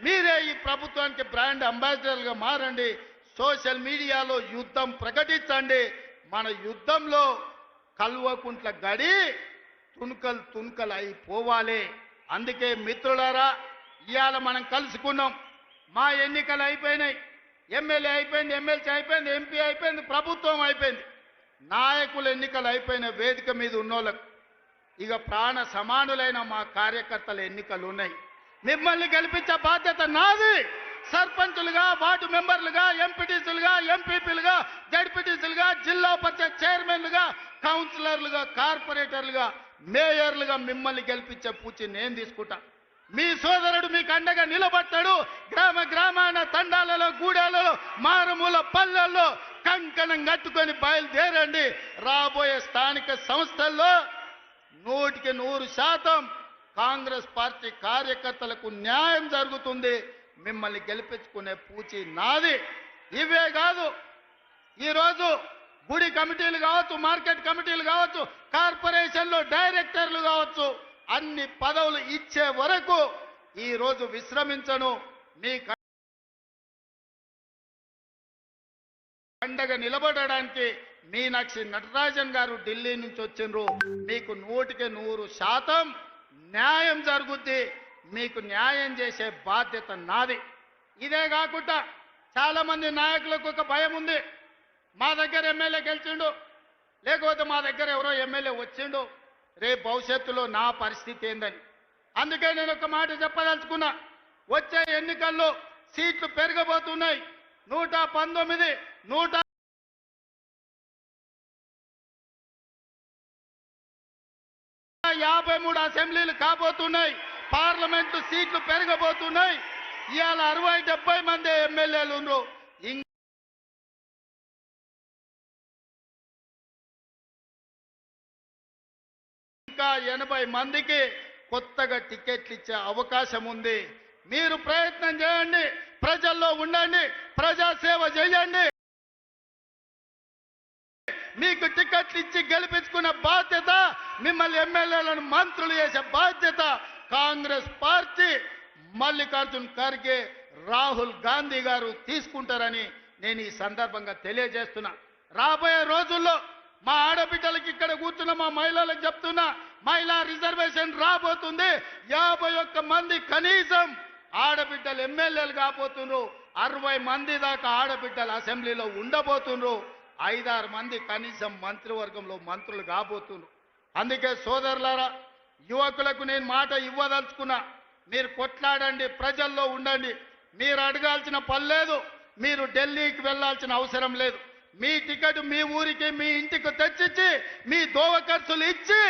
మీరే ఈ ప్రభుత్వానికి బ్రాండ్ అంబాసిడర్లుగా మారండి. సోషల్ మీడియాలో యుద్ధం ప్రకటించండి. మన యుద్ధంలో కల్వకుంట్ల గడి తుణుకలు అయిపోవాలి. అందుకే మిత్రులారా, ఇవాళ మనం కలుసుకున్నాం. మా ఎన్నికలు అయిపోయినాయి. ఎమ్మెల్యే అయిపోయింది, ఎమ్మెల్సీ అయిపోయింది, ఎంపీ అయిపోయింది, ప్రభుత్వం అయిపోయింది. నాయకుల ఎన్నికలు అయిపోయిన వేదిక మీద ఉన్నోళ్ళకు ఇక ప్రాణ సమానులైన మా కార్యకర్తల ఎన్నికలు ఉన్నాయి. మిమ్మల్ని గెలిపించే బాధ్యత నాది. సర్పంచులుగా, వార్డు మెంబర్లుగా, ఎంపీటీసీలుగా, ఎంపీపీలుగా, జడ్పీటీసీలుగా, జిల్లా పరిషత్ చైర్మన్లుగా, కౌన్సిలర్లుగా, కార్పొరేటర్లుగా, మేయర్లుగా మిమ్మల్ని గెలిపించే పూచి నేను తీసుకుంటా. మీ సోదరుడు మీకు అండగా నిలబడతాడు. గ్రామ గ్రామాన, తండాలలో, గూడాలలో, మారుమూల పల్లెల్లో కంకణం కట్టుకొని బయలుదేరండి. రాబోయే స్థానిక సంస్థల్లో 100% కాంగ్రెస్ పార్టీ కార్యకర్తలకు న్యాయం జరుగుతుంది. మిమ్మల్ని గెలిపించుకునే పూచి నాది. ఇవే కాదు, ఈరోజు గుడి కమిటీలు కావచ్చు, మార్కెట్ కమిటీలు కావచ్చు, కార్పొరేషన్లో డైరెక్టర్లు కావచ్చు, అన్ని పదవులు ఇచ్చే వరకు ఈరోజు విశ్రమించను. మీ అండగా నిలబడడానికి మీనాక్షి నటరాజన్ గారు ఢిల్లీ నుంచి వచ్చిండ్రు. మీకు 100% న్యాయం జరుగుద్ది. మీకు న్యాయం చేసే బాధ్యత నాది. ఇదే కాకుండా చాలా మంది నాయకులకు ఒక భయం ఉంది. మా దగ్గర ఎమ్మెల్యే గెలిచిండు, లేకపోతే మా దగ్గర ఎవరో ఎమ్మెల్యే వచ్చిండు, రేపు భవిష్యత్తులో నా పరిస్థితి ఏందని. అందుకే నేను ఒక మాట చెప్పదలుచుకున్నా. వచ్చే ఎన్నికల్లో సీట్లు పెరగబోతున్నాయి. 119, 153 అసెంబ్లీలు కాబోతున్నాయి. పార్లమెంటు సీట్లు పెరగబోతున్నాయి. ఇవాళ 60-70 మంది ఎమ్మెల్యేలు ఉన్నారు. ఇంకా 80 మందికి కొత్తగా టికెట్లు ఇచ్చే అవకాశం ఉంది. మీరు ప్రయత్నం చేయండి, ప్రజల్లో ఉండండి, ప్రజాసేవ చేయండి. మీకు టికెట్లు ఇచ్చి గెలిపించుకునే బాధ్యత, మిమ్మల్ని ఎమ్మెల్యేలను మంత్రులు చేసే బాధ్యత కాంగ్రెస్ పార్టీ, మల్లికార్జున్ ఖర్గే, రాహుల్ గాంధీ గారు తీసుకుంటారని నేను ఈ సందర్భంగా తెలియజేస్తున్నా. రాబోయే రోజుల్లో మా ఆడబిడ్డలకి, ఇక్కడ కూర్చున్న మా మహిళలకు చెప్తున్నా, మహిళా రిజర్వేషన్ రాబోతుంది. 51 మంది కనీసం ఆడబిడ్డలు ఎమ్మెల్యేలు కాబోతున్నారు. 60 మంది దాకా ఆడబిడ్డలు అసెంబ్లీలో ఉండబోతున్నారు. 5-6 మంది కనీసం మంత్రివర్గంలో మంత్రులు కాబోతున్నారు. అందుకే సోదరులారా, యువకులకు నేను మాట ఇవ్వదలుచుకున్నా. మీరు కొట్లాడండి, ప్రజల్లో ఉండండి. మీరు అడగాల్సిన పని లేదు, మీరు ఢిల్లీకి వెళ్లాల్సిన అవసరం లేదు. మీ టికెట్ మీ ఊరికి, మీ ఇంటికి తెచ్చిచ్చి, మీ దోవ ఖర్చులు ఇచ్చి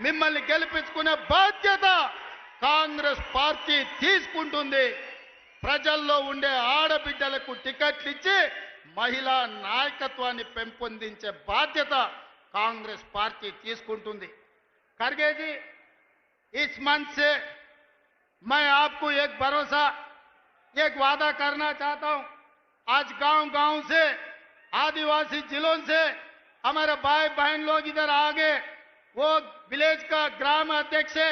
మిమ్మల్ని గెలిపించుకునే బాధ్యత కాంగ్రెస్ పార్టీ తీసుకుంటుంది. ప్రజల్లో ఉండే ఆడబిడ్డలకు టికెట్లు ఇచ్చి మహిళా నాయకత్వాన్ని పెంపొందించే బాధ్యత కాంగ్రెస్ పార్టీ తీసుకుంటుంది. ఖర్గే जी, इस मंच से मैं आपको एक भरोसा, एक वादा करना चाहता हूं. आज गांव-गांव से, आदिवासी जिलों से हमारे भाई बहन लोग इधर आ गए. वो विलेज का ग्राम अध्यक्ष है,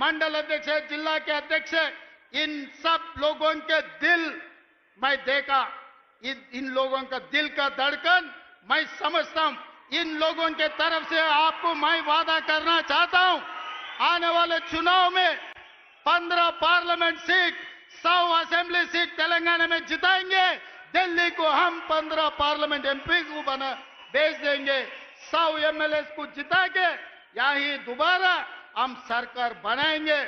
मंडल अध्यक्ष है, जिला के अध्यक्ष है. इन सब लोगों के दिल मैं देखा, इन लोगों का दिल का धड़कन मैं समझता हूं. इन लोगों के तरफ से आपको मैं वादा करना चाहता हूं, आने वाले चुनाव में 15 parliament seat, 100 assembly seat Telangana में जिताएंगे. दिल्ली को हम 15 पार्लियामेंट एमपी को बना भेज देंगे. 100 एमएलए को जिता के यही दोबारा हम सरकार बनाएंगे.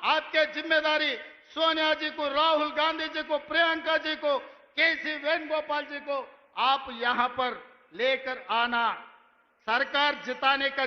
आपके जिम्मेदारी सोनिया जी को, राहुल गांधी जी को, प्रियंका जी को, केसी वेणुगोपाल जी को आप यहां पर लेकर आना. सरकार जिताने का